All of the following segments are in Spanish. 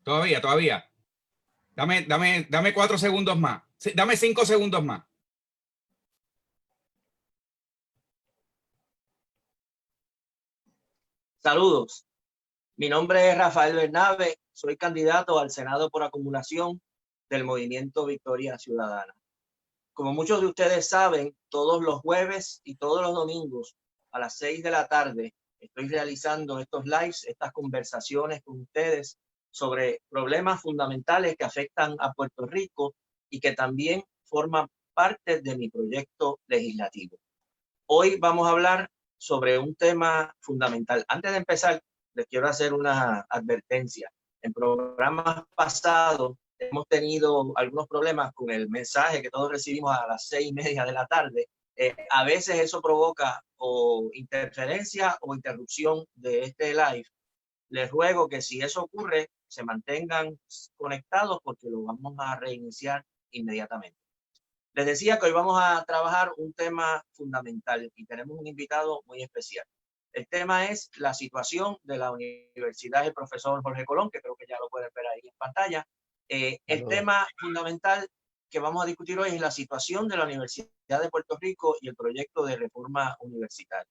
Todavía. Dame 4 segundos más. Sí, dame 5 segundos más. Saludos. Mi nombre es Rafael Bernabe. Soy candidato al Senado por acumulación del Movimiento Victoria Ciudadana. Como muchos de ustedes saben, todos los jueves y todos los domingos a las 6 de la tarde estoy realizando estos lives, estas conversaciones con ustedes sobre problemas fundamentales que afectan a Puerto Rico y que también forman parte de mi proyecto legislativo. Hoy vamos a hablar sobre un tema fundamental. Antes de empezar, les quiero hacer una advertencia. En programas pasados hemos tenido algunos problemas con el mensaje que todos recibimos a las 6:30 de la tarde. A veces eso provoca o interferencia o interrupción de este live. Les ruego que si eso ocurre, se mantengan conectados porque lo vamos a reiniciar inmediatamente. Les decía que hoy vamos a trabajar un tema fundamental y tenemos un invitado muy especial. El tema es la situación de la universidad del profesor Jorge Colón, que creo que ya lo pueden ver ahí en pantalla. El tema fundamental que vamos a discutir hoy es la situación de la Universidad de Puerto Rico y el proyecto de reforma universitaria.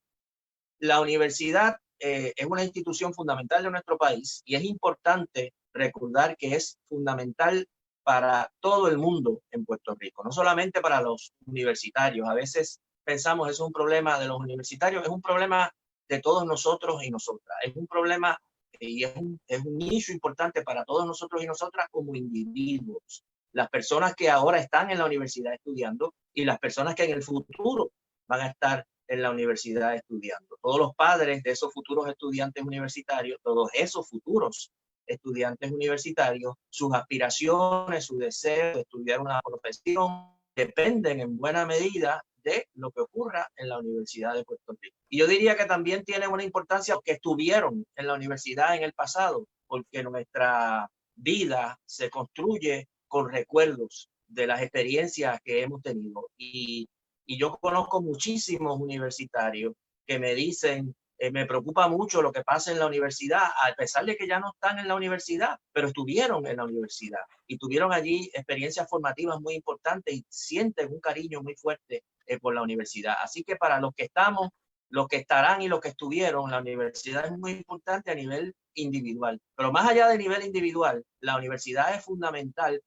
La universidad es una institución fundamental de nuestro país y es importante recordar que es fundamental para todo el mundo en Puerto Rico, no solamente para los universitarios. A veces pensamos es un problema de los universitarios, es un problema de todos nosotros y nosotras. Es un problema y es un nicho importante para todos nosotros y nosotras como individuos. Las personas que ahora están en la universidad estudiando y las personas que en el futuro van a estar en la universidad estudiando. Todos los padres de esos futuros estudiantes universitarios, todos esos futuros estudiantes universitarios, sus aspiraciones, su deseo de estudiar una profesión, dependen en buena medida de lo que ocurra en la Universidad de Puerto Rico. Y yo diría que también tiene una importancia que estuvieron en la universidad en el pasado, porque nuestra vida se construye con recuerdos de las experiencias que hemos tenido. Y yo conozco muchísimos universitarios que me dicen, me preocupa mucho lo que pasa en la universidad, a pesar de que ya no están en la universidad, pero estuvieron en la universidad y tuvieron allí experiencias formativas muy importantes y sienten un cariño muy fuerte por la universidad. Así que para los que estamos, los que estarán y los que estuvieron, la universidad es muy importante a nivel individual. Pero más allá del nivel individual, la universidad es fundamental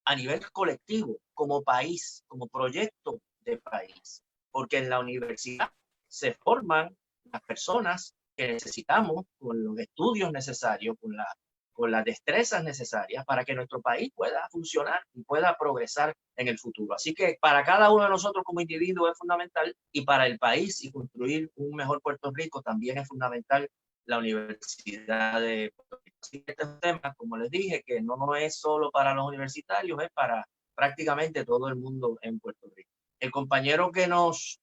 a nivel colectivo, como país, como proyecto de país, porque en la universidad se forman las personas que necesitamos con los estudios necesarios, con las destrezas necesarias para que nuestro país pueda funcionar y pueda progresar en el futuro. Así que para cada uno de nosotros como individuo es fundamental y para el país y construir un mejor Puerto Rico también es fundamental la Universidad de Puerto Rico. Así que este es un tema, como les dije, que no es solo para los universitarios, es para prácticamente todo el mundo en Puerto Rico. El compañero que nos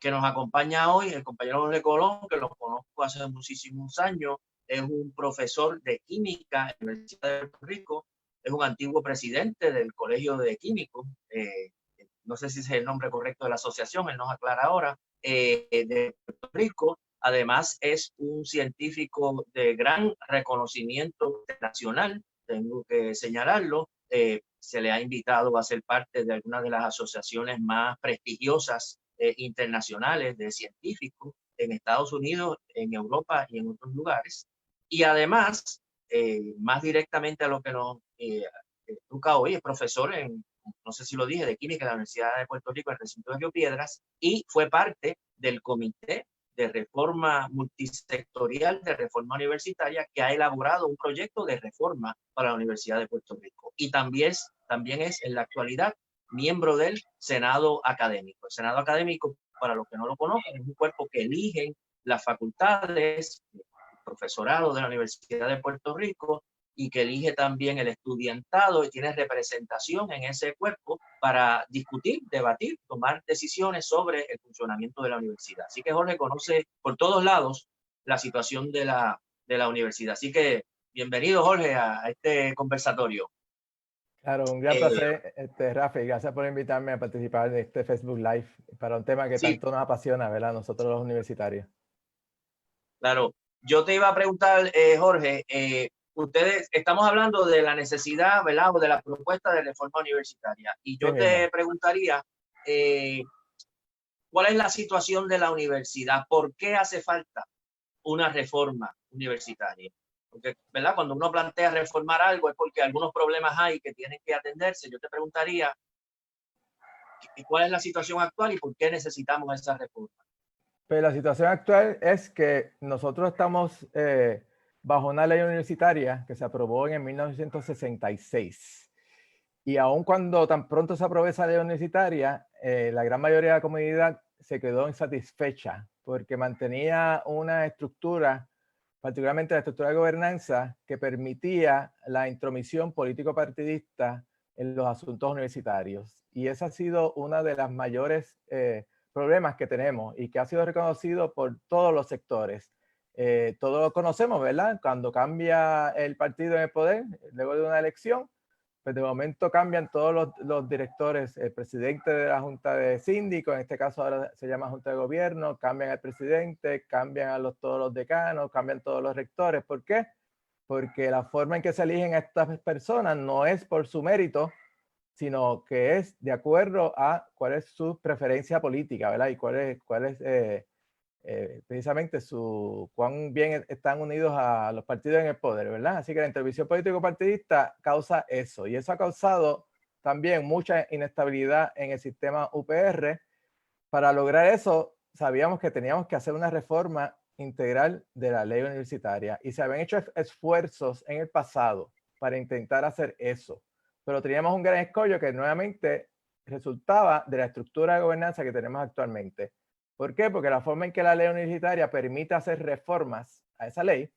acompaña hoy, el compañero Jorge Colón, que lo conozco hace muchísimos años, es un profesor de química en la Universidad de Puerto Rico, es un antiguo presidente del Colegio de Químicos, no sé si es el nombre correcto de la asociación, él nos aclara ahora, de Puerto Rico. Además, es un científico de gran reconocimiento internacional, tengo que señalarlo. Se le ha invitado a ser parte de algunas de las asociaciones más prestigiosas internacionales de científicos en Estados Unidos, en Europa y en otros lugares. Y además, más directamente a lo que nos toca hoy, es profesor en, no sé si lo dije, de química en la Universidad de Puerto Rico, en el recinto de Río Piedras, y fue parte del comité de reforma multisectorial, de reforma universitaria, que ha elaborado un proyecto de reforma para la Universidad de Puerto Rico. Y también es en la actualidad miembro del Senado Académico. El Senado Académico, para los que no lo conocen, es un cuerpo que eligen las facultades, el profesorado de la Universidad de Puerto Rico, y que elige también el estudiantado y tiene representación en ese cuerpo para discutir, debatir, tomar decisiones sobre el funcionamiento de la universidad. Así que Jorge conoce por todos lados la situación de la universidad. Así que bienvenido, Jorge, a este conversatorio. Claro, un gran placer, Rafa, y gracias por invitarme a participar de este Facebook Live para un tema que tanto nos apasiona, ¿verdad? Nosotros los universitarios. Claro, yo te iba a preguntar, Jorge, ustedes, estamos hablando de la necesidad, ¿verdad? O de la propuesta de reforma universitaria. Y yo Sí, te mismo. preguntaría, ¿cuál es la situación de la universidad? ¿Por qué hace falta una reforma universitaria? Porque, ¿verdad? Cuando uno plantea reformar algo es porque algunos problemas hay que tienen que atenderse. Yo te preguntaría, ¿cuál es la situación actual y por qué necesitamos esa reforma? Pero la situación actual es que nosotros estamos bajo una ley universitaria que se aprobó en el 1966. Y aun cuando tan pronto se aprobó esa ley universitaria, la gran mayoría de la comunidad se quedó insatisfecha porque mantenía una estructura, particularmente la estructura de gobernanza, que permitía la intromisión político-partidista en los asuntos universitarios. Y esa ha sido una de las mayores problemas que tenemos y que ha sido reconocido por todos los sectores. Todos lo conocemos, ¿verdad? Cuando cambia el partido en el poder, luego de una elección, pues de momento cambian todos los directores, el presidente de la Junta de Síndicos, en este caso ahora se llama Junta de Gobierno, cambian al presidente, cambian a todos los decanos, cambian todos los rectores. ¿Por qué? Porque la forma en que se eligen a estas personas no es por su mérito, sino que es de acuerdo a cuál es su preferencia política, ¿verdad? Y cuál es precisamente cuán bien están unidos a los partidos en el poder, ¿verdad? Así que la intervención político-partidista causa eso, y eso ha causado también mucha inestabilidad en el sistema UPR. Para lograr eso, sabíamos que teníamos que hacer una reforma integral de la ley universitaria, y se habían hecho esfuerzos en el pasado para intentar hacer eso, pero teníamos un gran escollo que nuevamente resultaba de la estructura de gobernanza que tenemos actualmente. ¿Por qué? Porque la forma en que la ley universitaria permite hacer reformas a esa ley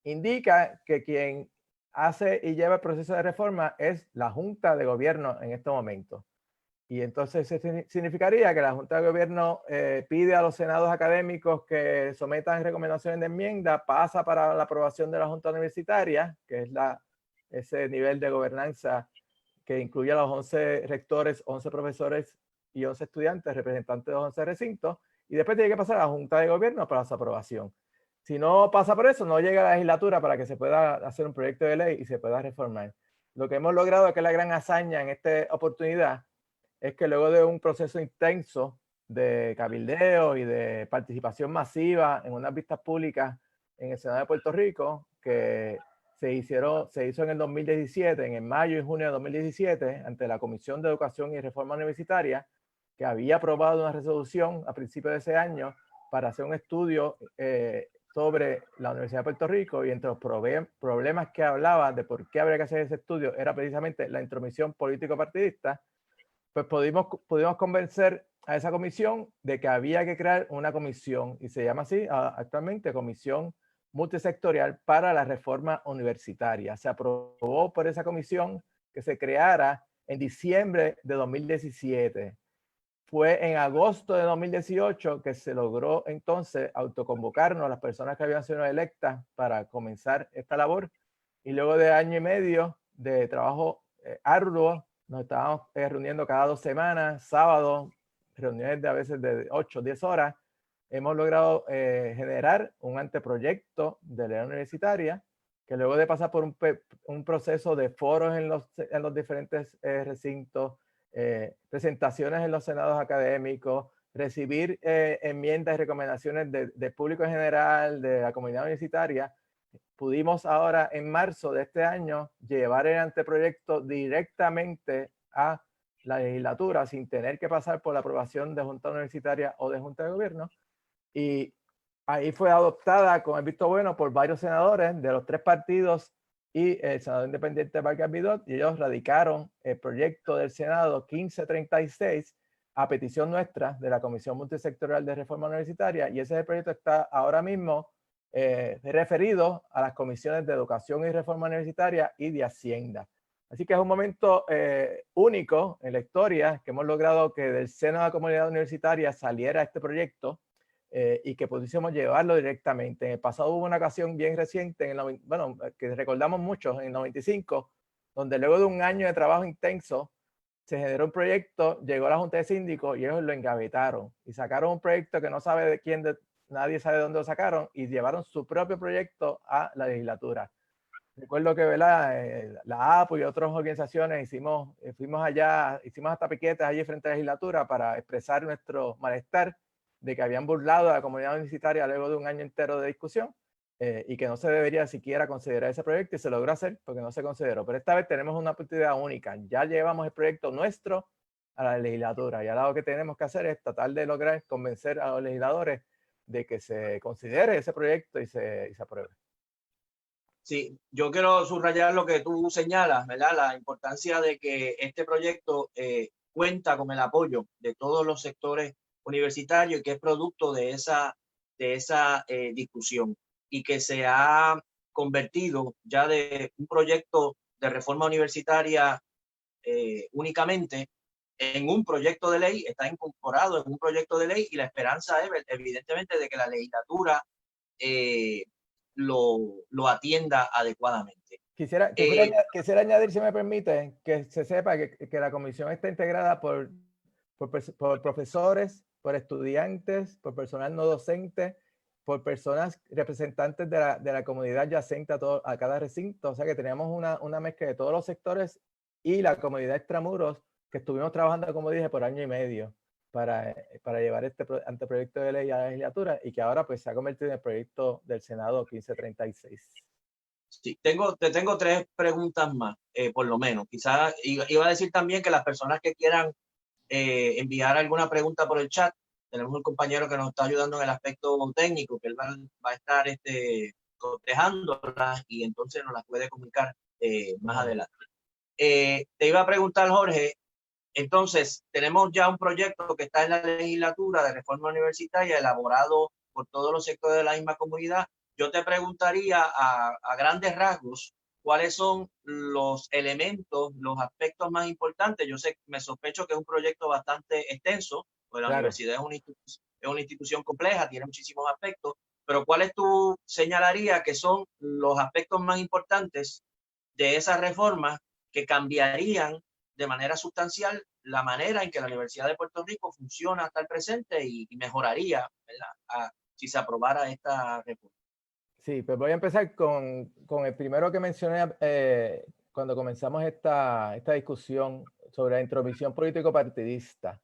indica que quien hace y lleva el proceso de reforma es la Junta de Gobierno en este momento. Y entonces eso significaría que la Junta de Gobierno pide a los senados académicos que sometan recomendaciones de enmienda, pasa para la aprobación de la Junta Universitaria, que es ese nivel de gobernanza que incluye a los 11 rectores, 11 profesores y 11 estudiantes, representantes de los 11 recintos, y después tiene que pasar a la Junta de Gobierno para su aprobación. Si no pasa por eso, no llega a la legislatura para que se pueda hacer un proyecto de ley y se pueda reformar. Lo que hemos logrado, que es la gran hazaña en esta oportunidad, es que luego de un proceso intenso de cabildeo y de participación masiva en unas vistas públicas en el Senado de Puerto Rico, que se hizo en el 2017, en el mayo y junio de 2017, ante la Comisión de Educación y Reforma Universitaria, que había aprobado una resolución a principios de ese año para hacer un estudio sobre la Universidad de Puerto Rico, y entre los problemas que hablaba de por qué habría que hacer ese estudio era precisamente la intromisión político-partidista. Pues pudimos convencer a esa comisión de que había que crear una comisión, y se llama así actualmente Comisión Multisectorial para la Reforma Universitaria. Se aprobó por esa comisión que se creara en diciembre de 2017. Fue en agosto de 2018 que se logró entonces autoconvocarnos las personas que habían sido electas para comenzar esta labor, y luego de año y medio de trabajo arduo, nos estábamos reuniendo cada 2 semanas, sábados, reuniones de a veces de 8 o 10 horas. Hemos logrado generar un anteproyecto de ley universitaria que, luego de pasar por un proceso de foros en los diferentes recintos, presentaciones en los senados académicos, recibir enmiendas y recomendaciones del público en general, de la comunidad universitaria, pudimos ahora en marzo de este año llevar el anteproyecto directamente a la legislatura sin tener que pasar por la aprobación de Junta Universitaria o de Junta de Gobierno. Y ahí fue adoptada con el visto bueno por varios senadores de los 3 partidos y el senador independiente Vargas Vidot, y ellos radicaron el proyecto del Senado 1536 a petición nuestra de la Comisión Multisectorial de Reforma Universitaria, y ese proyecto está ahora mismo referido a las comisiones de Educación y Reforma Universitaria y de Hacienda. Así que es un momento único en la historia, que hemos logrado que del seno de la comunidad universitaria saliera este proyecto y que pudiésemos llevarlo directamente. En el pasado hubo una ocasión bien reciente, que recordamos mucho, en el 95, donde luego de un año de trabajo intenso se generó un proyecto, llegó a la Junta de Síndicos y ellos lo engavetaron y sacaron un proyecto que no sabe de quién, nadie sabe de dónde lo sacaron, y llevaron su propio proyecto a la legislatura. recuerdo que, ¿verdad? La APU y otras organizaciones fuimos allá, hicimos hasta piquetes allí frente a la legislatura para expresar nuestro malestar de que habían burlado a la comunidad universitaria luego de un año entero de discusión y que no se debería siquiera considerar ese proyecto, y se logró hacer porque no se consideró. Pero esta vez tenemos una oportunidad única. Ya llevamos el proyecto nuestro a la legislatura y ahora lo que tenemos que hacer es tratar de lograr convencer a los legisladores de que se considere ese proyecto y se apruebe. Sí, yo quiero subrayar lo que tú señalas, ¿verdad? La importancia de que este proyecto cuenta con el apoyo de todos los sectores universitarios y que es producto de esa discusión y que se ha convertido ya de un proyecto de reforma universitaria únicamente en un proyecto de ley, está incorporado en un proyecto de ley y la esperanza es evidentemente de que la legislatura lo atienda adecuadamente. Quisiera añadir, si me permite, que se sepa que la comisión está integrada por profesores, por estudiantes, por personal no docente, por personas representantes de la comunidad adyacente a cada recinto. O sea que tenemos una mezcla de todos los sectores y la comunidad extramuros, que estuvimos trabajando, como dije, por año y medio para llevar este anteproyecto de ley a la legislatura y que ahora pues se ha convertido en el proyecto del Senado 1536. Sí, te tengo tres preguntas más, por lo menos. Quizás iba a decir también que las personas que quieran enviar alguna pregunta por el chat, tenemos un compañero que nos está ayudando en el aspecto técnico, que él va a estar cotejándolas y entonces nos las puede comunicar más adelante. Te iba a preguntar, Jorge, entonces tenemos ya un proyecto que está en la legislatura de reforma universitaria elaborado por todos los sectores de la misma comunidad. Yo te preguntaría a grandes rasgos cuáles son los elementos, los aspectos más importantes. Yo sé, me sospecho que es un proyecto bastante extenso, porque la universidad es una institución compleja, tiene muchísimos aspectos, pero ¿cuáles tú señalarías que son los aspectos más importantes de esas reformas que cambiarían de manera sustancial la manera en que la Universidad de Puerto Rico funciona hasta el presente y mejoraría, ¿verdad? Si se aprobara esta reforma? Sí, pues voy a empezar con el primero que mencioné cuando comenzamos esta discusión sobre la intromisión político-partidista.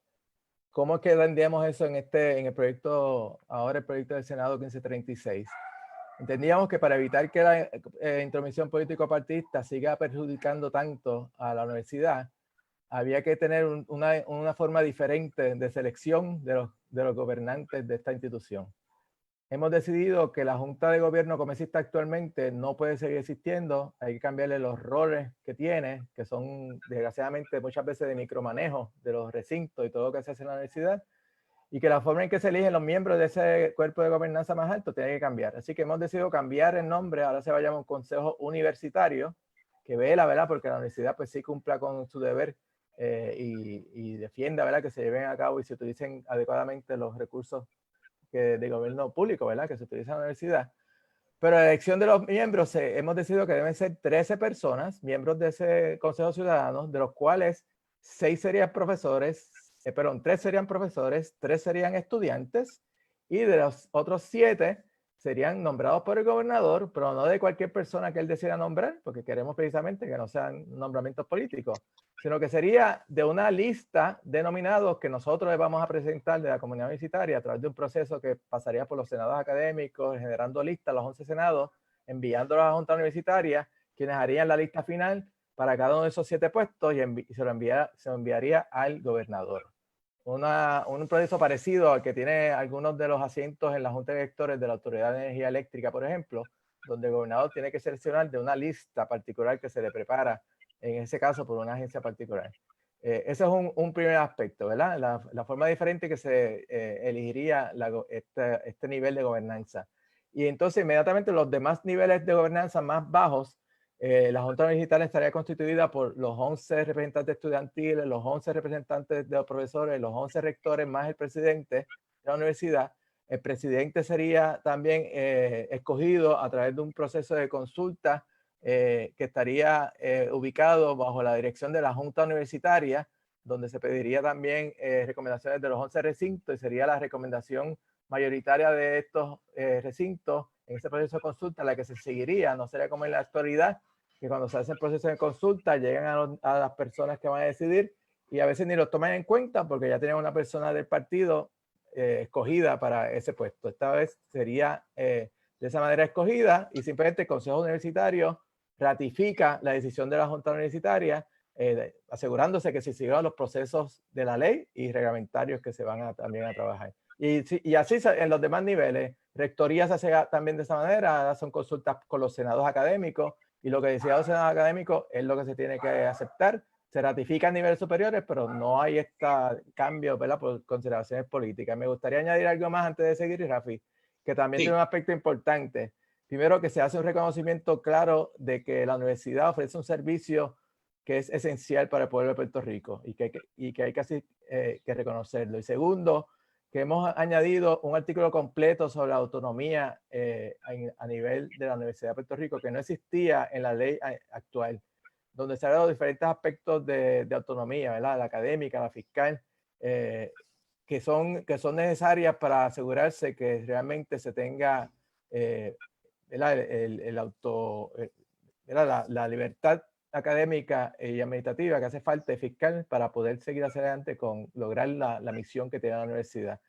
¿Cómo es que vendíamos eso en el proyecto, ahora el proyecto del Senado 1536? Entendíamos que para evitar que la intromisión político-partidista siga perjudicando tanto a la universidad, había que tener una forma diferente de selección de los gobernantes de esta institución. Hemos decidido que la Junta de Gobierno como existe actualmente no puede seguir existiendo. Hay que cambiarle los roles que tiene, que son desgraciadamente muchas veces de micromanejo de los recintos y todo lo que se hace en la universidad, y que la forma en que se eligen los miembros de ese cuerpo de gobernanza más alto tiene que cambiar. Así que hemos decidido cambiar el nombre. Ahora se va a llamar un consejo universitario que vela, ¿verdad? Porque la universidad pues sí cumpla con su deber y defienda, ¿verdad? Que se lleven a cabo y se utilicen adecuadamente los recursos de gobierno público, ¿verdad? Que se utiliza en la universidad. Pero la elección de los miembros, hemos decidido que deben ser 13 personas, miembros de ese Consejo Ciudadano, de los cuales 6 serían profesores, 3 serían profesores, 3 serían estudiantes, y de los otros 7 serían nombrados por el gobernador, pero no de cualquier persona que él decida nombrar, porque queremos precisamente que no sean nombramientos políticos, sino que sería de una lista de nominados que nosotros le vamos a presentar de la comunidad universitaria a través de un proceso que pasaría por los senados académicos, generando listas, los 11 senados, enviándolos a la Junta Universitaria, quienes harían la lista final para cada uno de esos 7 puestos y se lo enviaría al gobernador. Un proceso parecido al que tiene algunos de los asientos en la Junta de Directores de la Autoridad de Energía Eléctrica, por ejemplo, donde el gobernador tiene que seleccionar de una lista particular que se le prepara, en ese caso por una agencia particular. Ese es un primer aspecto, ¿verdad? La forma diferente que se elegiría este nivel de gobernanza. Y entonces inmediatamente los demás niveles de gobernanza más bajos, la Junta Universitaria estaría constituida por los 11 representantes estudiantiles, los 11 representantes de los profesores, los 11 rectores más el presidente de la universidad. El presidente sería también escogido a través de un proceso de consulta que estaría ubicado bajo la dirección de la Junta Universitaria, donde se pediría también recomendaciones de los 11 recintos y sería la recomendación mayoritaria de estos recintos en ese proceso de consulta, la que se seguiría, no sería como en la actualidad, que cuando se hace el proceso de consulta llegan a las personas que van a decidir y a veces ni los toman en cuenta porque ya tienen una persona del partido escogida para ese puesto. Esta vez sería de esa manera escogida y simplemente el Consejo Universitario ratifica la decisión de la Junta Universitaria, asegurándose que se sigan los procesos de la ley y reglamentarios que se van también a trabajar. Y así en los demás niveles, rectorías se hace también de esa manera, son consultas con los senados académicos y lo que decía los senados académicos es lo que se tiene que aceptar. Se ratifica a niveles superiores, pero no hay este cambio, ¿verdad?, por consideraciones políticas. Me gustaría añadir algo más antes de seguir, Rafi, que también Sí. tiene un aspecto importante. Primero, que se hace un reconocimiento claro de que la universidad ofrece un servicio que es esencial para el pueblo de Puerto Rico y que hay que reconocerlo. Y segundo, que hemos añadido un artículo completo sobre la autonomía a nivel de la Universidad de Puerto Rico que no existía en la ley actual, donde se han dado diferentes aspectos de autonomía, ¿verdad? La académica, la fiscal, que son necesarias para asegurarse que realmente se tenga la libertad académica y administrativa que hace falta fiscal para poder seguir hacia adelante con lograr la misión que tiene la universidad.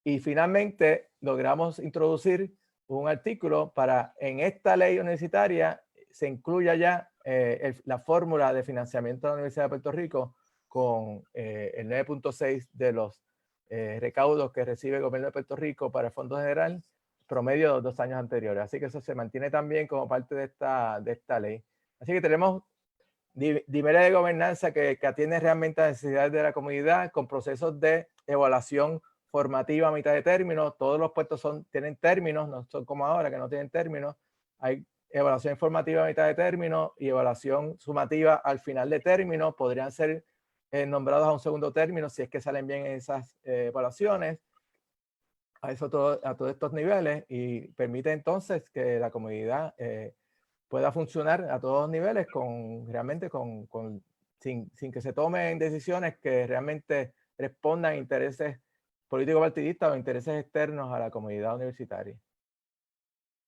Y finalmente logramos introducir un artículo para en esta ley universitaria se incluya ya la fórmula de financiamiento de la Universidad de Puerto Rico con el 9.6 de los recaudos que recibe el gobierno de Puerto Rico para el Fondo General, promedio de los 2 años anteriores. Así que eso se mantiene también como parte de esta ley. Así que tenemos niveles de gobernanza que atienden realmente a las necesidades de la comunidad con procesos de evaluación formativa a mitad de término. Todos los puestos tienen términos, no son como ahora que no tienen términos. Hay evaluación formativa a mitad de término y evaluación sumativa al final de término. Podrían ser nombrados a un segundo término si es que salen bien esas evaluaciones. A todos estos niveles y permite entonces que la comunidad pueda funcionar a todos los niveles sin que se tomen decisiones que realmente respondan a intereses político-partidistas o intereses externos a la comunidad universitaria.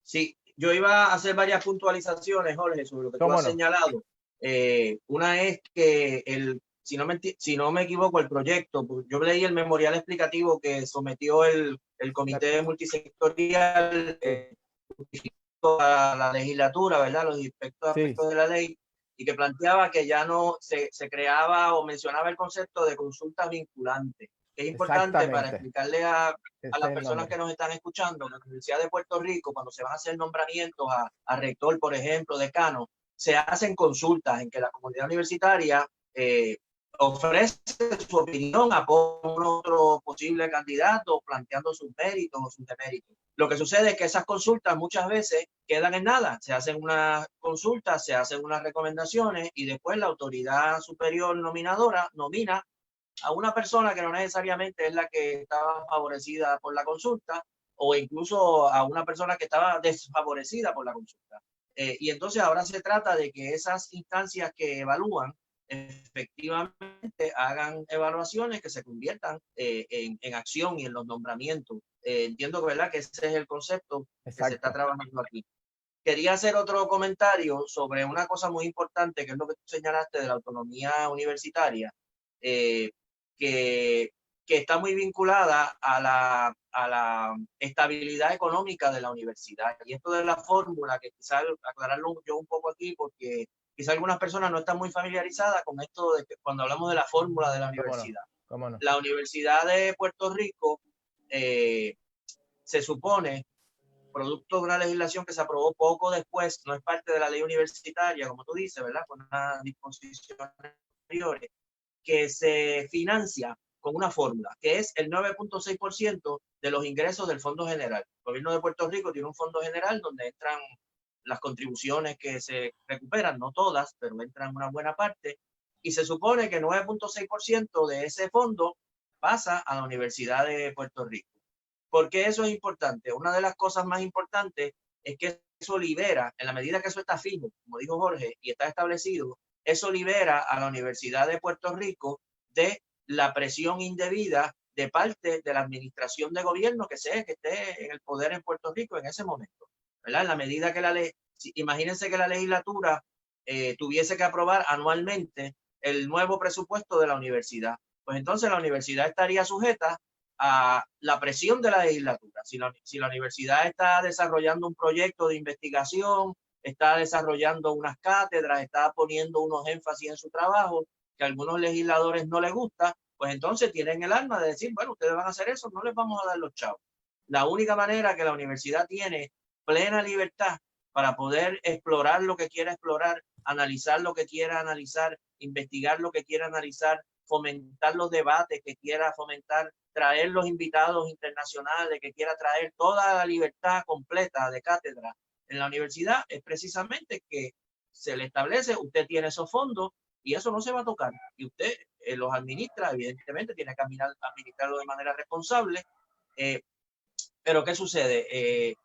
Sí, yo iba a hacer varias puntualizaciones, Jorge, sobre lo que tú has señalado. Una es que si no me equivoco, el proyecto, yo leí el memorial explicativo que sometió el comité multisectorial a la legislatura, ¿verdad? Los aspectos de la ley, y que planteaba que ya no se creaba o mencionaba el concepto de consulta vinculante, que es importante para explicarle a las personas que nos están escuchando. La Universidad de Puerto Rico, cuando se van a hacer nombramientos a rector, por ejemplo, decano, se hacen consultas en que la comunidad universitaria ofrece su opinión a otro posible candidato planteando sus méritos o sus deméritos. Lo que sucede es que esas consultas muchas veces quedan en nada. Se hacen unas consultas, se hacen unas recomendaciones y después la autoridad superior nominadora nomina a una persona que no necesariamente es la que estaba favorecida por la consulta o incluso a una persona que estaba desfavorecida por la consulta. Y entonces ahora se trata de que esas instancias que evalúan efectivamente hagan evaluaciones que se conviertan en acción y en los nombramientos. Entiendo ¿verdad? Que ese es el concepto que se está trabajando aquí. Quería hacer otro comentario sobre una cosa muy importante, que es lo que tú señalaste de la autonomía universitaria, que está muy vinculada a la estabilidad económica de la universidad. Y esto de la fórmula, que quizás aclararlo yo un poco aquí, porque quizás algunas personas no están muy familiarizadas con esto de que cuando hablamos de la fórmula de la universidad. ¿Cómo no? La Universidad de Puerto Rico se supone, producto de una legislación que se aprobó poco después, no es parte de la ley universitaria, como tú dices, ¿verdad? Con unas disposiciones anteriores, que se financia con una fórmula, que es el 9.6% de los ingresos del Fondo General. El gobierno de Puerto Rico tiene un Fondo General donde entran las contribuciones que se recuperan, no todas, pero entran una buena parte, y se supone que 9.6% de ese fondo pasa a la Universidad de Puerto Rico. ¿Por qué eso es importante? Una de las cosas más importantes es que eso libera, en la medida que eso está fijo, como dijo Jorge, y está establecido, eso libera a la Universidad de Puerto Rico de la presión indebida de parte de la administración de gobierno que esté en el poder en Puerto Rico en ese momento. ¿verdad? En la medida que imagínense que la legislatura tuviese que aprobar anualmente el nuevo presupuesto de la universidad, pues entonces la universidad estaría sujeta a la presión de la legislatura. Si la universidad está desarrollando un proyecto de investigación, está desarrollando unas cátedras, está poniendo unos énfasis en su trabajo que a algunos legisladores no les gusta, pues entonces tienen el arma de decir, bueno, ustedes van a hacer eso, no les vamos a dar los chavos. La única manera que la universidad tiene plena libertad para poder explorar lo que quiera explorar, analizar lo que quiera analizar, investigar lo que quiera analizar, fomentar los debates que quiera fomentar, traer los invitados internacionales que quiera traer, toda la libertad completa de cátedra en la universidad, es precisamente que se le establece, usted tiene esos fondos y eso no se va a tocar. Y usted los administra, evidentemente tiene que administrarlo de manera responsable. Pero ¿qué sucede?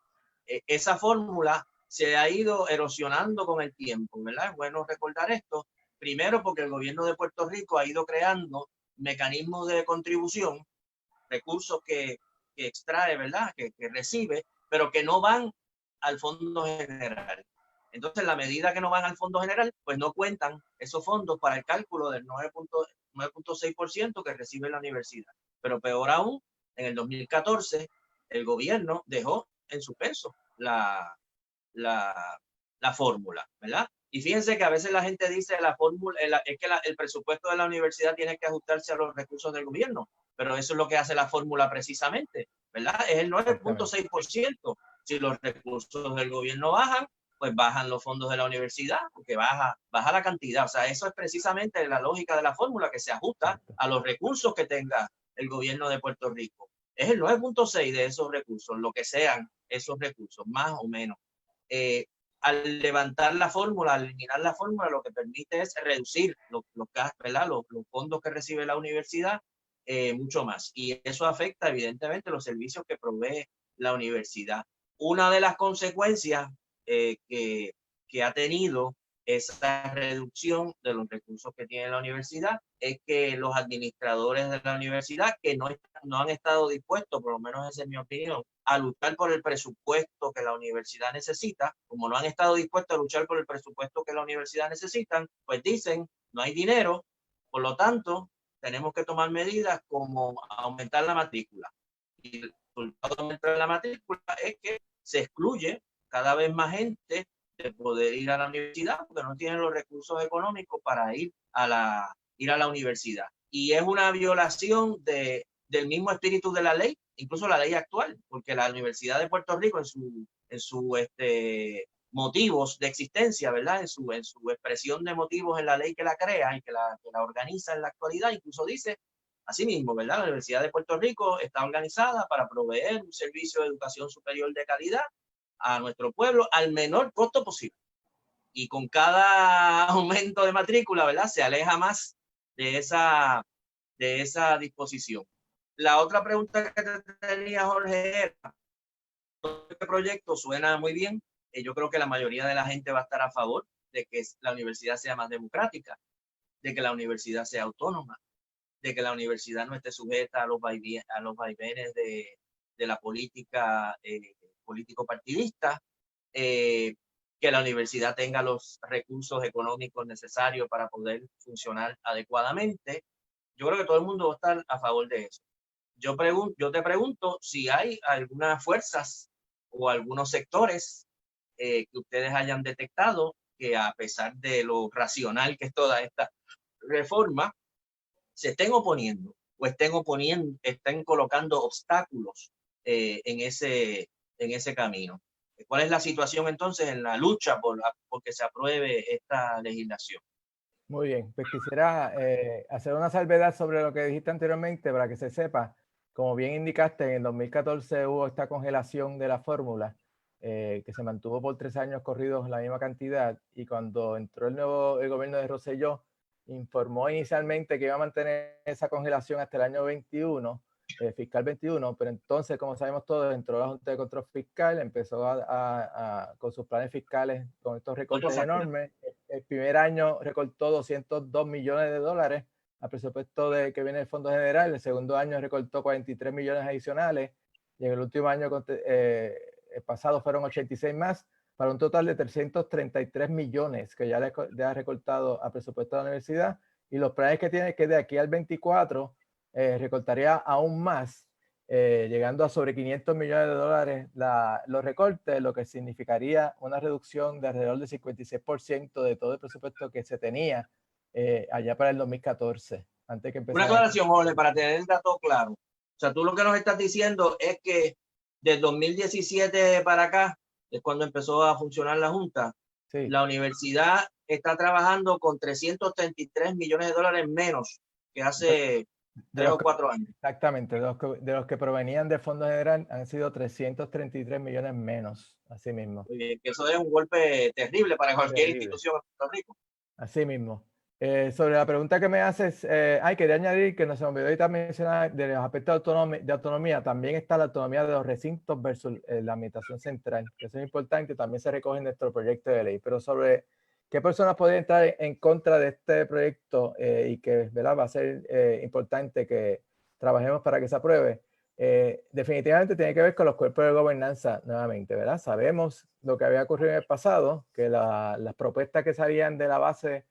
Esa fórmula se ha ido erosionando con el tiempo, ¿verdad? Es bueno recordar esto. Primero porque el gobierno de Puerto Rico ha ido creando mecanismos de contribución, recursos que extrae, ¿verdad? Que recibe, pero que no van al fondo general. Entonces, la medida que no van al fondo general, pues no cuentan esos fondos para el cálculo del 9.6% que recibe la universidad. Pero peor aún, en el 2014, el gobierno dejó en suspenso la fórmula, ¿verdad? Y fíjense que a veces la gente dice la fórmula, es que el presupuesto de la universidad tiene que ajustarse a los recursos del gobierno, pero eso es lo que hace la fórmula precisamente, ¿verdad? Es el 9.6%. Si los recursos del gobierno bajan, pues bajan los fondos de la universidad, porque baja la cantidad. O sea, eso es precisamente la lógica de la fórmula, que se ajusta a los recursos que tenga el gobierno de Puerto Rico. Es el 9.6 de esos recursos, lo que sean esos recursos, más o menos. Al levantar la fórmula, al eliminar la fórmula, lo que permite es reducir los fondos que recibe la universidad mucho más. Y eso afecta evidentemente los servicios que provee la universidad. Una de las consecuencias que ha tenido esa reducción de los recursos que tiene la universidad es que los administradores de la universidad, que no han estado dispuestos, por lo menos esa es mi opinión, a luchar por el presupuesto que la universidad necesita, como no han estado dispuestos a luchar por el presupuesto que la universidad necesita, pues dicen, no hay dinero, por lo tanto, tenemos que tomar medidas como aumentar la matrícula. Y el resultado de aumentar la matrícula es que se excluye cada vez más gente de poder ir a la universidad porque no tienen los recursos económicos para ir a la universidad. Y es una violación del mismo espíritu de la ley, incluso la ley actual, porque la Universidad de Puerto Rico en su motivos de existencia, ¿verdad? En su expresión de motivos en la ley que la crea y que la organiza en la actualidad, incluso dice así mismo, ¿verdad? La Universidad de Puerto Rico está organizada para proveer un servicio de educación superior de calidad a nuestro pueblo al menor costo posible. Y con cada aumento de matrícula, ¿verdad? Se aleja más de esa disposición. La otra pregunta que te tenía, Jorge, era, este proyecto suena muy bien. Yo creo que la mayoría de la gente va a estar a favor de que la universidad sea más democrática, de que la universidad sea autónoma, de que la universidad no esté sujeta a los vaivenes de la política político-partidista, que la universidad tenga los recursos económicos necesarios para poder funcionar adecuadamente. Yo creo que todo el mundo va a estar a favor de eso. Yo te pregunto si hay algunas fuerzas o algunos sectores que ustedes hayan detectado que, a pesar de lo racional que es toda esta reforma, se estén oponiendo o estén colocando obstáculos en ese camino. ¿Cuál es la situación entonces en la lucha por que se apruebe esta legislación? Muy bien, pues quisiera hacer una salvedad sobre lo que dijiste anteriormente para que se sepa. Como bien indicaste, en el 2014 hubo esta congelación de la fórmula que se mantuvo por 3 años corridos la misma cantidad, y cuando entró el gobierno de Rosselló, informó inicialmente que iba a mantener esa congelación hasta el año 21, fiscal 21, pero entonces, como sabemos todos, entró la Junta de Control Fiscal, empezó con sus planes fiscales, con estos recortes enormes. El primer año recortó $202 millones al presupuesto que viene del Fondo General. El segundo año recortó 43 millones adicionales, y en el último año pasado fueron 86 más, para un total de 333 millones que ya le ha recortado al presupuesto de la universidad, y los planes que tiene que de aquí al 24 recortaría aún más, llegando a sobre 500 millones de dólares los recortes, lo que significaría una reducción de alrededor del 56% de todo el presupuesto que se tenía allá para el 2014, antes que Una empezara. aclaración, Jorge, para tener el dato claro. O sea, tú lo que nos estás diciendo es que del 2017 para acá, es cuando empezó a funcionar la Junta, Sí. la universidad está trabajando con 333 millones de dólares menos que hace 3 o 4 años. Exactamente, de los que provenían del Fondo General han sido 333 millones menos, así mismo. Muy bien, que eso es un golpe terrible para cualquier institución en Puerto Rico. Así mismo. Sobre la pregunta que me haces, quería añadir que no se me olvidó ahorita mencionar de los aspectos de autonomía, también está la autonomía de los recintos versus la administración central, que eso es importante, también se recoge en nuestro proyecto de ley. Pero sobre qué personas podrían entrar en contra de este proyecto y que, ¿verdad?, va a ser importante que trabajemos para que se apruebe, definitivamente tiene que ver con los cuerpos de gobernanza nuevamente, ¿verdad? Sabemos lo que había ocurrido en el pasado, que las propuestas que salían de la base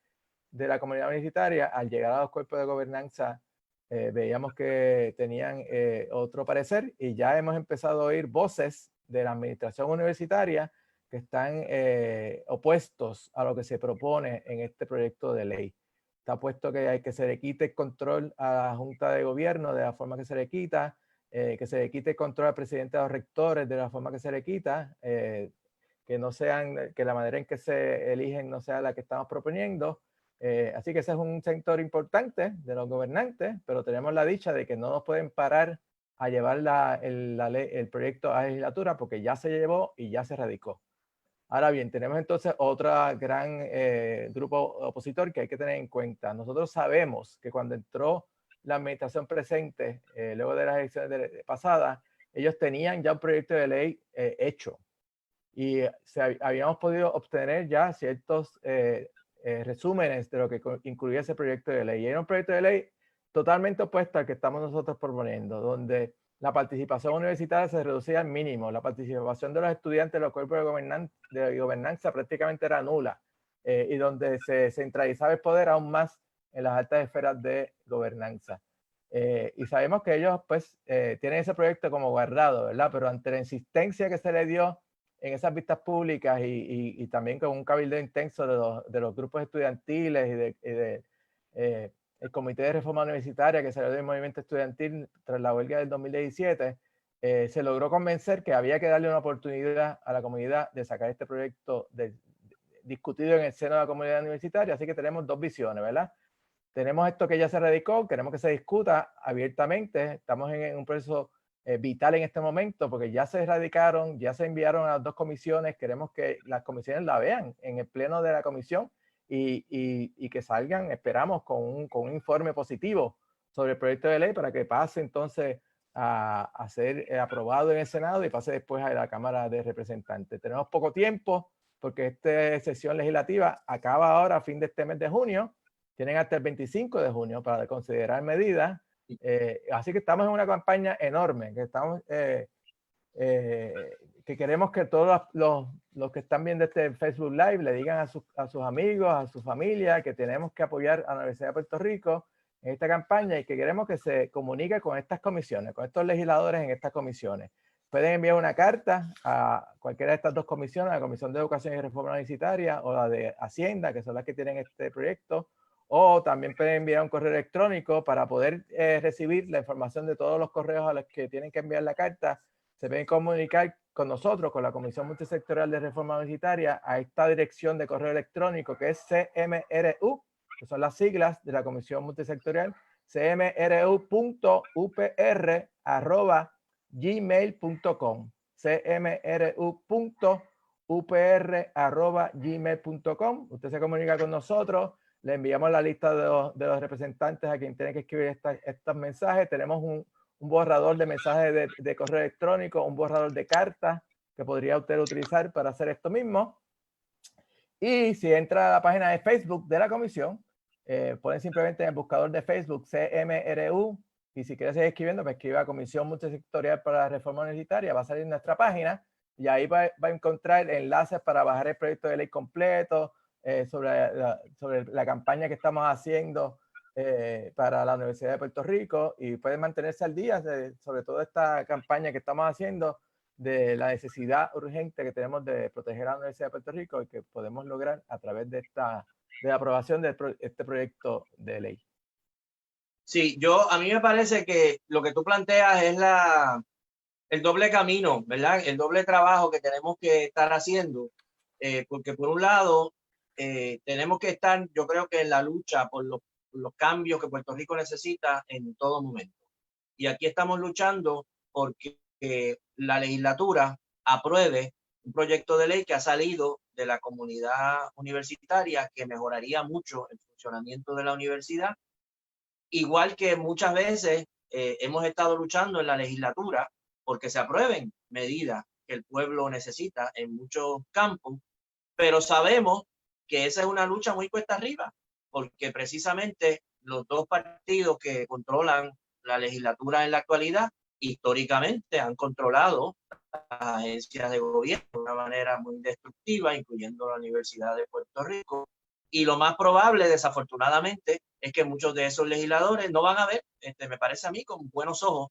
de la comunidad universitaria, al llegar a los cuerpos de gobernanza, veíamos que tenían otro parecer, y ya hemos empezado a oír voces de la administración universitaria que están opuestos a lo que se propone en este proyecto de ley. Está puesto que se le quite el control a la Junta de Gobierno de la forma que se le quita, que se le quite el control al presidente de los rectores de la forma que se le quita, que la manera en que se eligen no sea la que estamos proponiendo. Así que ese es un sector importante de los gobernantes, pero tenemos la dicha de que no nos pueden parar a llevar el proyecto a la legislatura, porque ya se llevó y ya se radicó. Ahora bien, tenemos entonces otro gran grupo opositor que hay que tener en cuenta. Nosotros sabemos que cuando entró la administración presente, luego de las elecciones pasadas, ellos tenían ya un proyecto de ley hecho, y habíamos podido obtener ya ciertos resúmenes de lo que incluía ese proyecto de ley. Y era un proyecto de ley totalmente opuesto al que estamos nosotros proponiendo, donde la participación universitaria se reducía al mínimo, la participación de los estudiantes en los cuerpos de gobernanza prácticamente era nula, y donde se centralizaba el poder aún más en las altas esferas de gobernanza. Y sabemos que ellos pues tienen ese proyecto como guardado, ¿verdad? Pero ante la insistencia que se le dio en esas vistas públicas y también con un cabildo intenso de los grupos estudiantiles y el Comité de Reforma Universitaria que salió del movimiento estudiantil tras la huelga del 2017, se logró convencer que había que darle una oportunidad a la comunidad de sacar este proyecto discutido en el seno de la comunidad universitaria. Así que tenemos dos visiones, ¿verdad? Tenemos esto que ya se radicó, queremos que se discuta abiertamente, estamos en un proceso vital en este momento, porque ya se radicaron, ya se enviaron a las dos comisiones, queremos que las comisiones la vean en el pleno de la comisión y que salgan, esperamos, con un informe positivo sobre el proyecto de ley para que pase entonces a ser aprobado en el Senado y pase después a la Cámara de Representantes. Tenemos poco tiempo porque esta sesión legislativa acaba ahora a fin de este mes de junio, tienen hasta el 25 de junio para considerar medidas. Así que estamos en una campaña enorme, que queremos que todos los que están viendo este Facebook Live le digan a sus amigos, a su familia, que tenemos que apoyar a la Universidad de Puerto Rico en esta campaña y que queremos que se comunique con estas comisiones, con estos legisladores en estas comisiones. Pueden enviar una carta a cualquiera de estas dos comisiones, a la Comisión de Educación y Reforma Universitaria o la de Hacienda, que son las que tienen este proyecto, o también pueden enviar un correo electrónico para poder recibir la información de todos los correos a los que tienen que enviar la carta. Se pueden comunicar con nosotros, con la Comisión Multisectorial de Reforma Universitaria, a esta dirección de correo electrónico que es CMRU, que son las siglas de la Comisión Multisectorial, cmru.upr@gmail.com, cmru.upr@gmail.com. Usted se comunica con nosotros, le enviamos la lista de los representantes a quien tiene que escribir estos mensajes. Tenemos un borrador de mensajes de correo electrónico, un borrador de cartas que podría usted utilizar para hacer esto mismo. Y si entra a la página de Facebook de la comisión, ponen simplemente en el buscador de Facebook CMRU, y si quiere seguir escribiendo, pues escriba Comisión Multisectorial para la Reforma Universitaria, va a salir nuestra página, y ahí va a encontrar enlaces para bajar el proyecto de ley completo, sobre la campaña que estamos haciendo para la Universidad de Puerto Rico, y pueden mantenerse al día sobre todo esta campaña que estamos haciendo de la necesidad urgente que tenemos de proteger a la Universidad de Puerto Rico y que podemos lograr a través de la aprobación de este proyecto de ley. Sí, a mí me parece que lo que tú planteas es el doble camino, ¿verdad? El doble trabajo que tenemos que estar haciendo, porque por un lado tenemos que estar, yo creo que en la lucha por los cambios que Puerto Rico necesita en todo momento. Y aquí estamos luchando porque la legislatura apruebe un proyecto de ley que ha salido de la comunidad universitaria que mejoraría mucho el funcionamiento de la universidad. Igual que muchas veces hemos estado luchando en la legislatura porque se aprueben medidas que el pueblo necesita en muchos campos, pero sabemos que esa es una lucha muy cuesta arriba, porque precisamente los dos partidos que controlan la legislatura en la actualidad históricamente han controlado las agencias de gobierno de una manera muy destructiva, incluyendo la Universidad de Puerto Rico. Y lo más probable, desafortunadamente, es que muchos de esos legisladores no van a ver, me parece a mí, con buenos ojos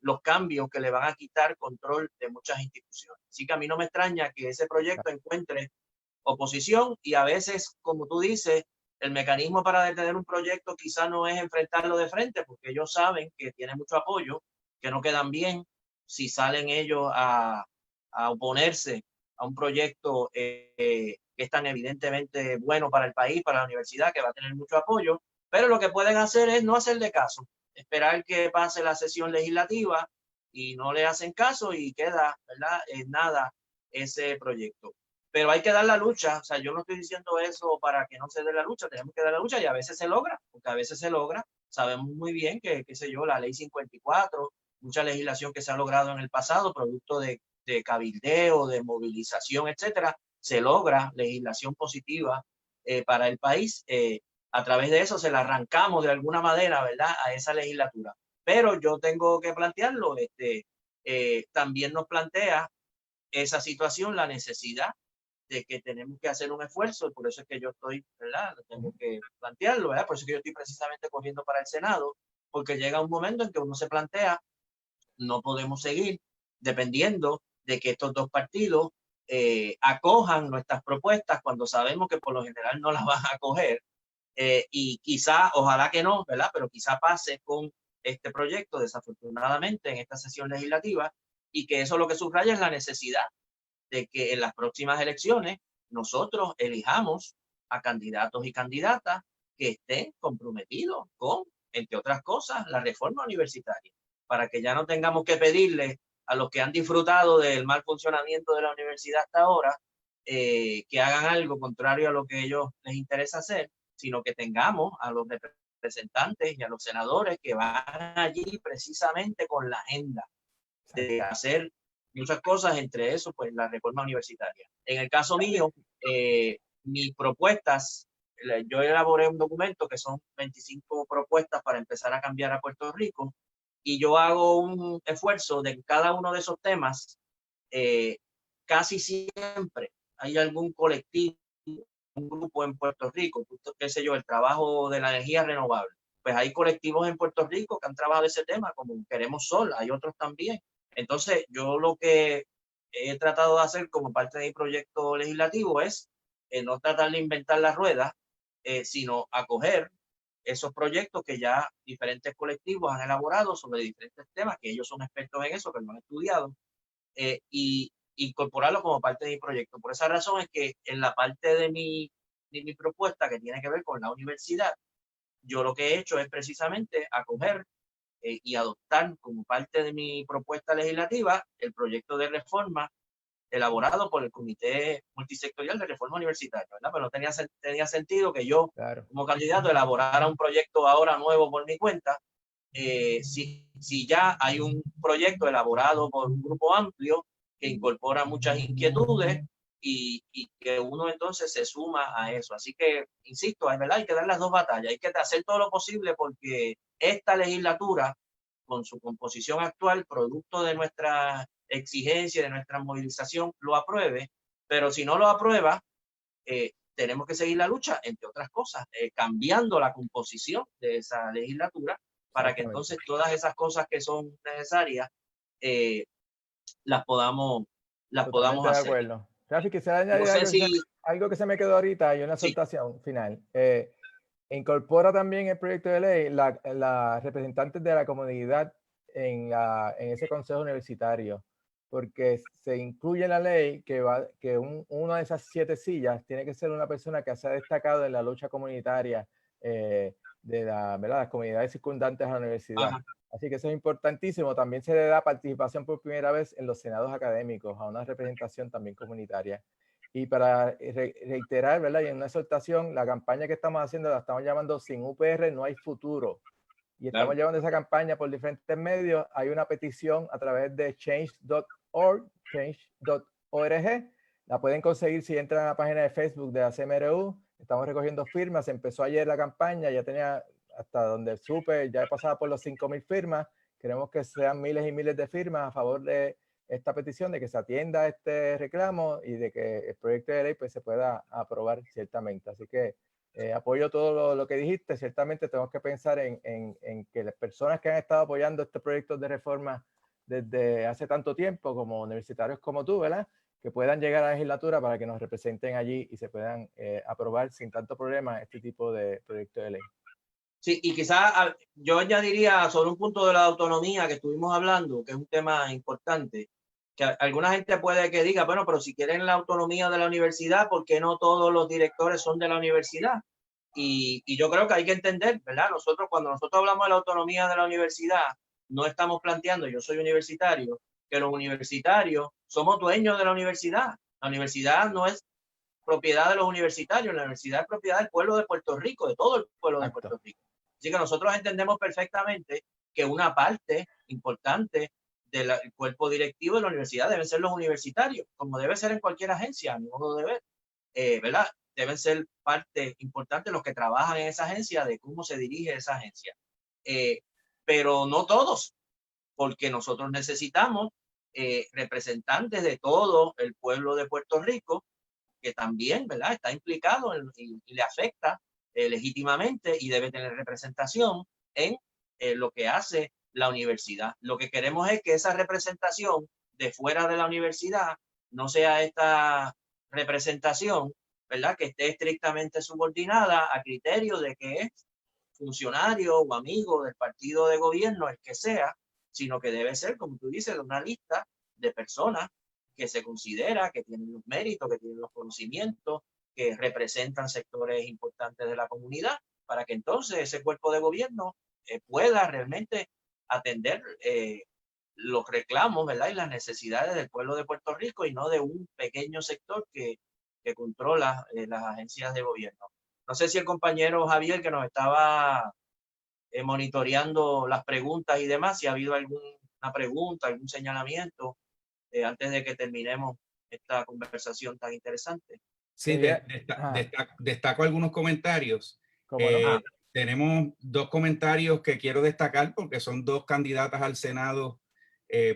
los cambios que le van a quitar control de muchas instituciones. Así que a mí no me extraña que ese proyecto encuentre oposición y a veces, como tú dices, el mecanismo para detener un proyecto quizá no es enfrentarlo de frente, porque ellos saben que tiene mucho apoyo, que no quedan bien si salen ellos a oponerse a un proyecto que es tan evidentemente bueno para el país, para la universidad, que va a tener mucho apoyo, pero lo que pueden hacer es no hacerle caso, esperar que pase la sesión legislativa y no le hacen caso y queda, ¿verdad?, en nada ese proyecto. Pero hay que dar la lucha, o sea, yo no estoy diciendo eso para que no se dé la lucha, tenemos que dar la lucha y a veces se logra, porque a veces se logra, sabemos muy bien que, qué sé yo, la ley 54, mucha legislación que se ha logrado en el pasado, producto de cabildeo, de movilización, etcétera, se logra legislación positiva para el país. A través de eso se la arrancamos de alguna manera, ¿verdad?, a esa legislatura. Pero yo tengo que plantearlo, también nos plantea esa situación, la necesidad de que tenemos que hacer un esfuerzo, y por eso es que yo estoy, ¿verdad?, tengo que plantearlo, ¿verdad? Por eso es que yo estoy precisamente corriendo para el Senado, porque llega un momento en que uno se plantea, no podemos seguir dependiendo de que estos dos partidos acojan nuestras propuestas cuando sabemos que por lo general no las van a acoger, y quizá, ojalá que no, ¿verdad?, pero quizá pase con este proyecto, desafortunadamente, en esta sesión legislativa, y que eso lo que subraya es la necesidad de que en las próximas elecciones nosotros elijamos a candidatos y candidatas que estén comprometidos con, entre otras cosas, la reforma universitaria, para que ya no tengamos que pedirle a los que han disfrutado del mal funcionamiento de la universidad hasta ahora que hagan algo contrario a lo que a ellos les interesa hacer, sino que tengamos a los representantes y a los senadores que van allí precisamente con la agenda de hacer muchas cosas, entre eso, pues la reforma universitaria. En el caso mío, mis propuestas, yo elaboré un documento que son 25 propuestas para empezar a cambiar a Puerto Rico, y yo hago un esfuerzo de cada uno de esos temas. Casi siempre hay algún colectivo, un grupo en Puerto Rico, qué sé yo, el trabajo de la energía renovable. Pues hay colectivos en Puerto Rico que han trabajado ese tema, como Queremos Sol, hay otros también. Entonces, yo lo que he tratado de hacer como parte de mi proyecto legislativo es no tratar de inventar la rueda, sino acoger esos proyectos que ya diferentes colectivos han elaborado sobre diferentes temas, que ellos son expertos en eso, que lo han estudiado, y incorporarlo como parte de mi proyecto. Por esa razón es que en la parte de mi propuesta que tiene que ver con la universidad, yo lo que he hecho es precisamente acoger y adoptar como parte de mi propuesta legislativa el proyecto de reforma elaborado por el Comité Multisectorial de Reforma Universitaria, ¿verdad? Pero no tenía sentido que yo, claro, como candidato, elaborara un proyecto ahora nuevo por mi cuenta, si ya hay un proyecto elaborado por un grupo amplio que incorpora muchas inquietudes y que uno entonces se suma a eso. Así que, insisto, es verdad, hay que dar las dos batallas, hay que hacer todo lo posible porque esta legislatura, con su composición actual, producto de nuestras exigencia, de nuestra movilización, lo apruebe, pero si no lo aprueba, tenemos que seguir la lucha, entre otras cosas, cambiando la composición de esa legislatura para que entonces todas esas cosas que son necesarias las podamos Totalmente de hacer. acuerdo. Rafi, quisiera añadir No sé algo que se me quedó ahorita y una Sí. exhortación final. Incorpora también el proyecto de ley la representantes de la comunidad en ese consejo universitario, porque se incluye en la ley que una de esas 7 sillas tiene que ser una persona que se ha destacado en la lucha comunitaria de ¿verdad? Las comunidades circundantes a la universidad. Ajá. Así que eso es importantísimo. También se le da participación por primera vez en los senados académicos, a una representación también comunitaria. Y para reiterar, ¿verdad? Y en una exhortación, la campaña que estamos haciendo la estamos llamando Sin UPR no hay futuro. Y estamos llevando esa campaña por diferentes medios. Hay una petición a través de change.org. La pueden conseguir si entran a la página de Facebook de la CMRU. Estamos recogiendo firmas. Empezó ayer la campaña, ya tenía hasta donde supe, ya he pasado por los 5,000 firmas. Queremos que sean miles y miles de firmas a favor de esta petición, de que se atienda este reclamo y de que el proyecto de ley pues, se pueda aprobar ciertamente. Así que apoyo todo lo que dijiste. Ciertamente tenemos que pensar en que las personas que han estado apoyando estos proyectos de reforma desde hace tanto tiempo, como universitarios como tú, ¿verdad? Que puedan llegar a la legislatura para que nos representen allí y se puedan aprobar sin tanto problema este tipo de proyecto de ley. Sí, y quizás yo añadiría sobre un punto de la autonomía que estuvimos hablando, que es un tema importante, que alguna gente puede que diga, bueno, pero si quieren la autonomía de la universidad, ¿por qué no todos los directores son de la universidad? Y yo creo que hay que entender, ¿verdad? Cuando nosotros hablamos de la autonomía de la universidad, no estamos planteando, yo soy universitario, que los universitarios somos dueños de la universidad. La universidad no es propiedad de los universitarios, la universidad es propiedad del pueblo de Puerto Rico, de todo el pueblo de Puerto Rico. Así que nosotros entendemos perfectamente que una parte importante del cuerpo directivo de la universidad deben ser los universitarios, como debe ser en cualquier agencia, a mi modo de ver, ¿verdad? Deben ser parte importante los que trabajan en esa agencia, de cómo se dirige esa agencia. Pero no todos, porque nosotros necesitamos representantes de todo el pueblo de Puerto Rico, que también, ¿verdad? Está implicado y le afecta legítimamente y debe tener representación en lo que hace la universidad. Lo que queremos es que esa representación de fuera de la universidad no sea esta representación, ¿verdad? Que esté estrictamente subordinada a criterios de que es funcionario o amigo del partido de gobierno, el que sea, sino que debe ser, como tú dices, una lista de personas que se considera que tienen los méritos, que tienen los conocimientos, que representan sectores importantes de la comunidad, para que entonces ese cuerpo de gobierno pueda realmente atender los reclamos, ¿verdad? Y las necesidades del pueblo de Puerto Rico y no de un pequeño sector que controla las agencias de gobierno. No sé si el compañero Javier, que nos estaba monitoreando las preguntas y demás, si ha habido alguna pregunta, algún señalamiento antes de que terminemos esta conversación tan interesante. Sí, destaco algunos comentarios. Tenemos 2 comentarios que quiero destacar porque son 2 candidatas al Senado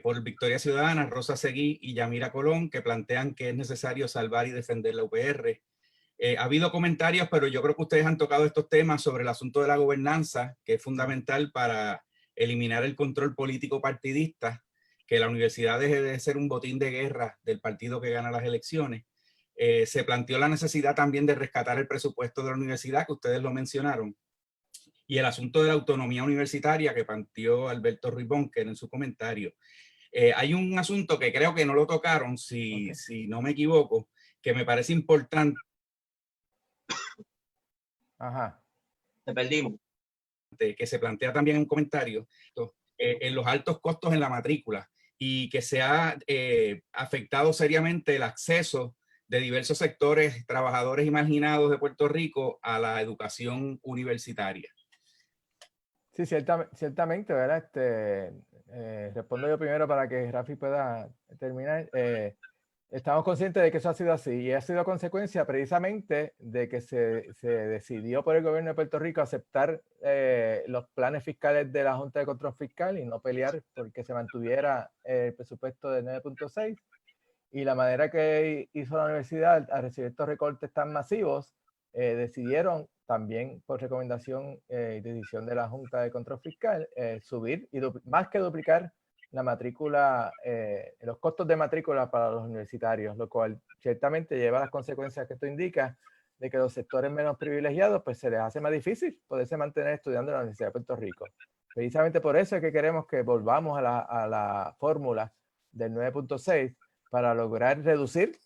por Victoria Ciudadana, Rosa Seguí y Yamira Colón, que plantean que es necesario salvar y defender la UPR. Ha habido comentarios, pero yo creo que ustedes han tocado estos temas sobre el asunto de la gobernanza, que es fundamental para eliminar el control político partidista, que la universidad deje de ser un botín de guerra del partido que gana las elecciones. Se planteó la necesidad también de rescatar el presupuesto de la universidad, que ustedes lo mencionaron, y el asunto de la autonomía universitaria que planteó Alberto Ruiz Bonker en su comentario. Hay un asunto que creo que no lo tocaron, si no me equivoco, que me parece importante. Te perdimos. Que se plantea también en un comentario, en los altos costos en la matrícula y que se ha afectado seriamente el acceso de diversos sectores, trabajadores y marginados de Puerto Rico a la educación universitaria. Sí, ciertamente, ¿verdad? Respondo yo primero para que Rafi pueda terminar. Estamos conscientes de que eso ha sido así y ha sido consecuencia precisamente de que se decidió por el gobierno de Puerto Rico aceptar los planes fiscales de la Junta de Control Fiscal y no pelear porque se mantuviera el presupuesto de 9.6. Y la manera que hizo la universidad al recibir estos recortes tan masivos, decidieron también por recomendación y decisión de la Junta de Control Fiscal subir y más que duplicar la matrícula, los costos de matrícula para los universitarios, lo cual ciertamente lleva a las consecuencias que esto indica de que los sectores menos privilegiados pues se les hace más difícil poderse mantener estudiando en la Universidad de Puerto Rico. Precisamente por eso es que queremos que volvamos a la fórmula del 9.6 para lograr reducir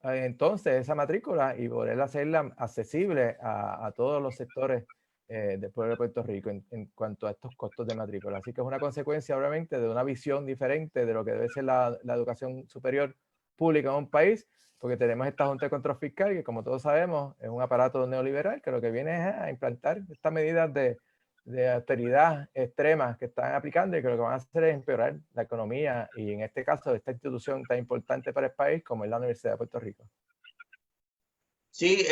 entonces esa matrícula y poder hacerla accesible a todos los sectores del pueblo de Puerto Rico en cuanto a estos costos de matrícula. Así que es una consecuencia obviamente de una visión diferente de lo que debe ser la educación superior pública en un país, porque tenemos esta Junta de Control Fiscal que, como todos sabemos, es un aparato neoliberal que lo que viene es a implantar estas medidas de austeridad extremas que están aplicando y que lo que van a hacer es empeorar la economía y en este caso de esta institución tan importante para el país como es la Universidad de Puerto Rico. Sí,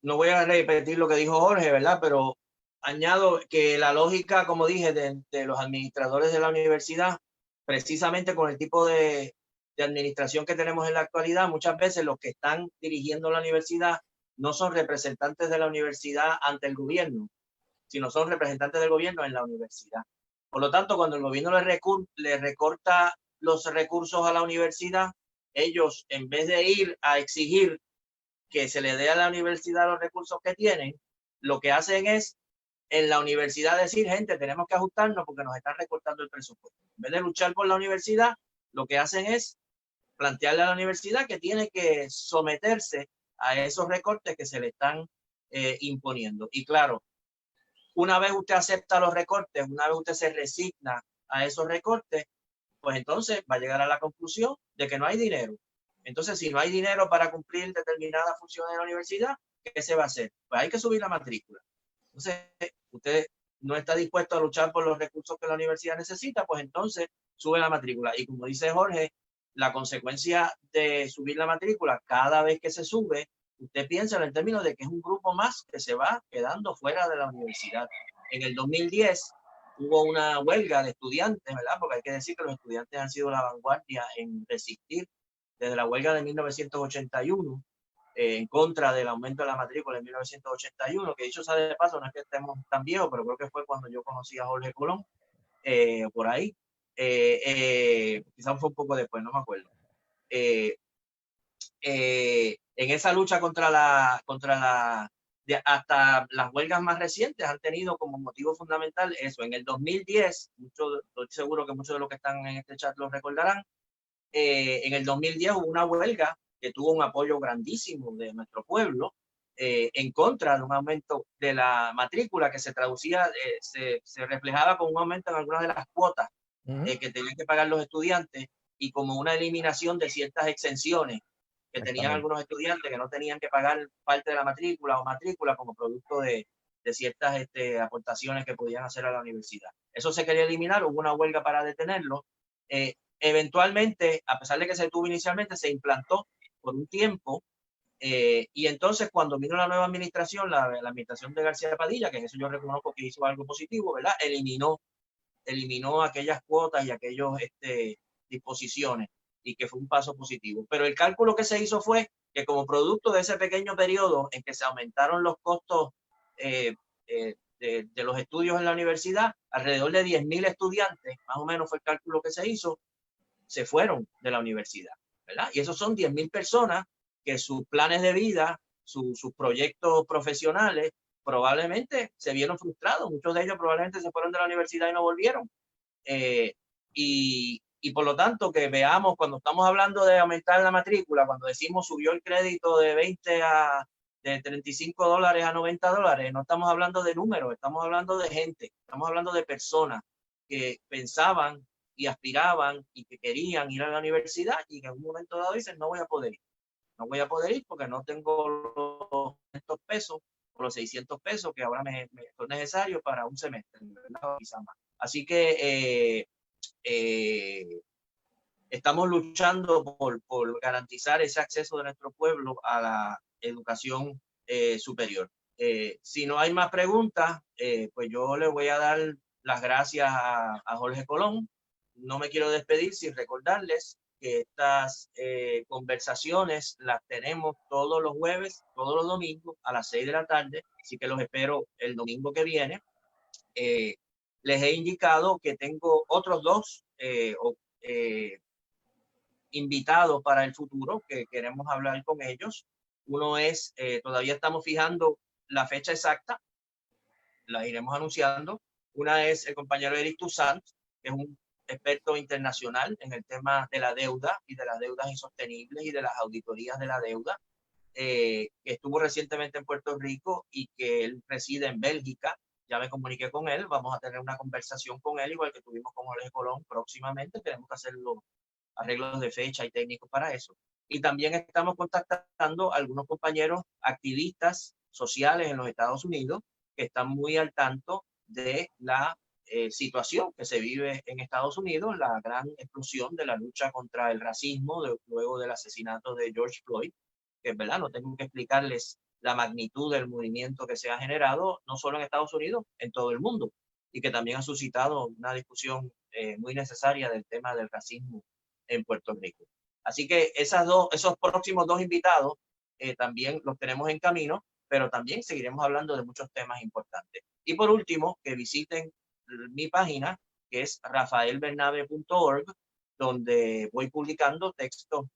no voy a repetir lo que dijo Jorge, ¿verdad? Pero añado que la lógica, como dije, de los administradores de la universidad, precisamente con el tipo de administración que tenemos en la actualidad, muchas veces los que están dirigiendo la universidad no son representantes de la universidad ante el gobierno, sino son representantes del gobierno en la universidad. Por lo tanto, cuando el gobierno le recorta los recursos a la universidad, ellos, en vez de ir a exigir que se le dé a la universidad los recursos que tienen, lo que hacen es en la universidad decir, gente, tenemos que ajustarnos porque nos están recortando el presupuesto. En vez de luchar por la universidad, lo que hacen es plantearle a la universidad que tiene que someterse a esos recortes que se le están imponiendo. Y claro, una vez usted acepta los recortes, una vez usted se resigna a esos recortes, pues entonces va a llegar a la conclusión de que no hay dinero. Entonces, si no hay dinero para cumplir determinadas funciones de la universidad, ¿qué se va a hacer? Pues hay que subir la matrícula. Entonces, usted no está dispuesto a luchar por los recursos que la universidad necesita, pues entonces sube la matrícula. Y como dice Jorge, la consecuencia de subir la matrícula, cada vez que se sube, usted piensa en términos de que es un grupo más que se va quedando fuera de la universidad. En el 2010 hubo una huelga de estudiantes, ¿verdad? Porque hay que decir que los estudiantes han sido la vanguardia en resistir desde la huelga de 1981 en contra del aumento de la matrícula en 1981, que dicho sea de paso, no es que estemos tan viejos, pero creo que fue cuando yo conocí a Jorge Colón, por ahí. Quizás fue un poco después, no me acuerdo. En esa lucha hasta las huelgas más recientes han tenido como motivo fundamental eso. En el 2010, estoy seguro que muchos de los que están en este chat lo recordarán, en el 2010 hubo una huelga que tuvo un apoyo grandísimo de nuestro pueblo en contra de un aumento de la matrícula que se traducía, se reflejaba con un aumento en algunas de las cuotas que tenían que pagar los estudiantes y como una eliminación de ciertas exenciones que tenían algunos estudiantes que no tenían que pagar parte de la matrícula o matrícula como producto de ciertas aportaciones que podían hacer a la universidad. Eso se quería eliminar, hubo una huelga para detenerlo. Eventualmente, a pesar de que se detuvo inicialmente, se implantó por un tiempo y entonces cuando vino la nueva administración, la administración de García Padilla, que en eso yo reconozco que hizo algo positivo, ¿verdad? Eliminó aquellas cuotas y aquellas disposiciones y que fue un paso positivo. Pero el cálculo que se hizo fue que como producto de ese pequeño periodo en que se aumentaron los costos de los estudios en la universidad, alrededor de 10,000 estudiantes, más o menos fue el cálculo que se hizo, se fueron de la universidad, ¿verdad? Y esos son 10,000 personas que sus planes de vida, sus proyectos profesionales, probablemente se vieron frustrados. Muchos de ellos probablemente se fueron de la universidad y no volvieron. Y por lo tanto, que veamos cuando estamos hablando de aumentar la matrícula, cuando decimos subió el crédito de de $35 a $90, no estamos hablando de números, estamos hablando de gente, estamos hablando de personas que pensaban y aspiraban y que querían ir a la universidad y que en un momento dado dicen no voy a poder ir porque no tengo los 500 pesos o los 600 pesos que ahora me son necesarios para un semestre, ¿verdad? Quizá más. Así que estamos luchando por garantizar ese acceso de nuestro pueblo a la educación superior. Si no hay más preguntas, pues yo le voy a dar las gracias a Jorge Colón. No me quiero despedir sin recordarles que estas conversaciones las tenemos todos los jueves, todos los domingos a las 6 de la tarde, así que los espero el domingo que viene. Les he indicado que tengo otros dos invitados para el futuro que queremos hablar con ellos. Uno es, todavía estamos fijando la fecha exacta, la iremos anunciando. Una es el compañero Eric Toussaint, que es un experto internacional en el tema de la deuda y de las deudas insostenibles y de las auditorías de la deuda, que estuvo recientemente en Puerto Rico y que él reside en Bélgica. Ya me comuniqué con él, vamos a tener una conversación con él, igual que tuvimos con Jorge Colón próximamente. Tenemos que hacer los arreglos de fecha y técnicos para eso. Y también estamos contactando a algunos compañeros activistas sociales en los Estados Unidos que están muy al tanto de la situación que se vive en Estados Unidos, la gran explosión de la lucha contra el racismo luego del asesinato de George Floyd, que es verdad, no tengo que explicarles la magnitud del movimiento que se ha generado, no solo en Estados Unidos, en todo el mundo, y que también ha suscitado una discusión muy necesaria del tema del racismo en Puerto Rico. Así que esos próximos dos invitados también los tenemos en camino, pero también seguiremos hablando de muchos temas importantes. Y por último, que visiten mi página, que es rafaelbernabe.org, donde voy publicando textos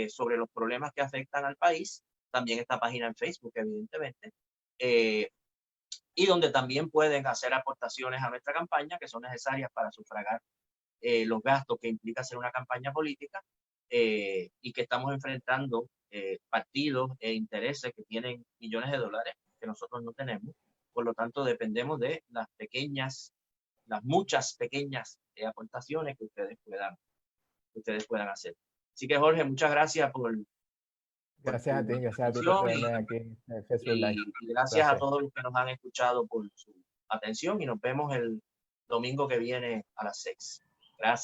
sobre los problemas que afectan al país. También esta página en Facebook, evidentemente. Y donde también pueden hacer aportaciones a nuestra campaña que son necesarias para sufragar los gastos que implica hacer una campaña política, y que estamos enfrentando partidos e intereses que tienen millones de dólares que nosotros no tenemos. Por lo tanto, dependemos de las muchas pequeñas aportaciones que ustedes puedan hacer. Así que, Jorge, muchas gracias por gracias a ti por tenerme aquí en Facebook Live. Y gracias a todos los que nos han escuchado por su atención, y nos vemos el domingo que viene a las 6. Gracias.